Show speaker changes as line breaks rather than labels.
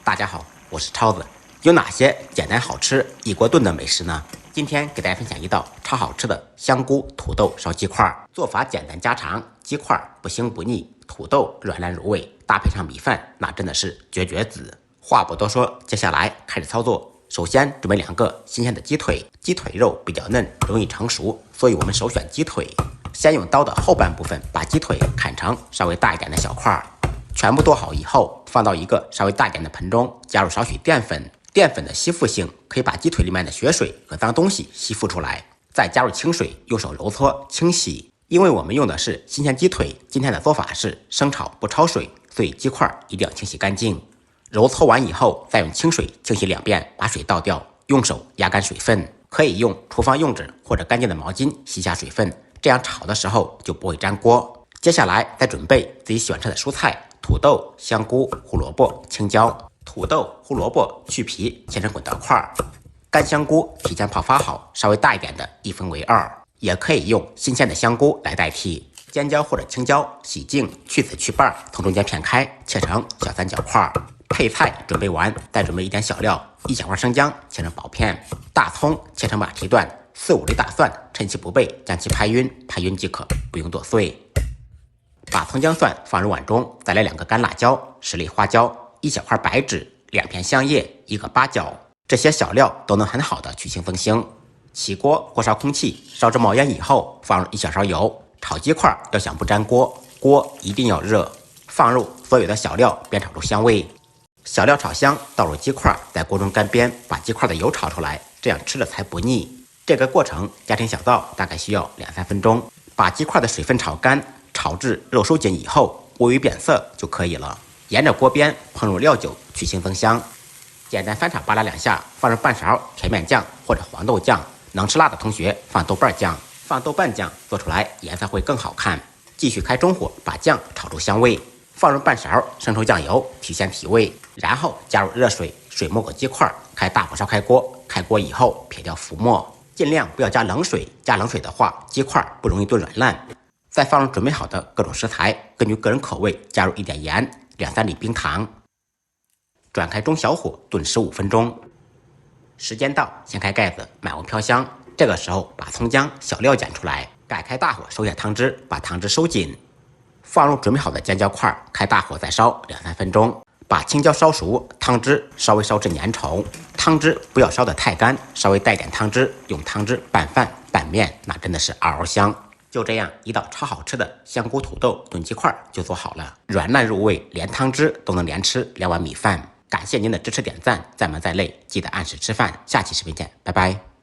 大家好，我是超子。有哪些简单好吃一锅炖的美食呢？今天给大家分享一道超好吃的香菇土豆烧鸡块。做法简单家常，鸡块不腥不腻，土豆软烂入味，搭配上米饭，那真的是绝子。话不多说，接下来开始操作。首先准备2个新鲜的鸡腿，鸡腿肉比较嫩，容易成熟，所以我们首选鸡腿。先用刀的后半部分把鸡腿砍成稍微大一点的小块。全部剁好以后，放到一个稍微大一点的盆中，加入少许淀粉。淀粉的吸附性可以把鸡腿里面的血水和脏东西吸附出来。再加入清水，用手揉搓清洗。因为我们用的是新鲜鸡腿，今天的做法是生炒不焯水，所以鸡块一定要清洗干净。揉搓完以后，再用清水清洗2遍，把水倒掉，用手压干水分。可以用厨房用纸或者干净的毛巾吸下水分，这样炒的时候就不会粘锅。接下来再准备自己喜欢吃的蔬菜。土豆、香菇、胡萝卜、青椒。土豆、胡萝卜去皮切成滚刀块，干香菇提前泡发好，稍微大一点的1分为2，也可以用新鲜的香菇来代替。尖椒或者青椒洗净去籽去瓣，从中间片开，切成小三角块。配菜准备完，再准备一点小料：1小块生姜切成薄片，大葱切成马蹄段，4、5粒大蒜趁其不备将其拍晕即可，不用剁碎。把葱姜蒜放入碗中，再来2个干辣椒、10粒花椒、1小块白芷、2片香叶、1个八角，这些小料都能很好的去腥封腥。起锅或烧空气，烧至冒烟以后，放入1小勺油。炒鸡块要想不粘锅，锅一定要热。放入所有的小料，煸炒出香味。小料炒香，倒入鸡块，在锅中干煸，把鸡块的油炒出来，这样吃了才不腻。这个过程家庭小灶大概需要2、3分钟。把鸡块的水分炒干。炒至肉收紧以后，微微变色就可以了。沿着锅边烹入料酒，去腥增香。简单翻炒扒拉2下，放入半勺甜面酱或者黄豆酱。能吃辣的同学放豆瓣酱，放豆瓣酱做出来颜色会更好看。继续开中火，把酱炒出香味。放入半勺生抽酱油，提鲜提味。然后加入热水，水没过鸡块，开大火烧开锅。开锅以后撇掉浮沫，尽量不要加冷水。加冷水的话，鸡块不容易炖软烂。再放入准备好的各种食材，根据个人口味加入1点盐，2、3粒冰糖，转开中小火炖15分钟。时间到，掀开盖子，满屋飘香。这个时候把葱姜、小料捡出来，改开大火收下汤汁，把汤汁收紧。放入准备好的尖椒块，开大火再烧2、3分钟，把青椒烧熟，汤汁稍微烧至粘稠。汤汁不要烧得太干，稍微带点汤汁，用汤汁拌饭拌面，那真的是嗷嗷香。就这样一道超好吃的香菇土豆炖鸡块就做好了，软烂入味，连汤汁都能连吃2碗米饭。感谢您的支持点赞，再忙再累记得按时吃饭。下期视频见，拜拜。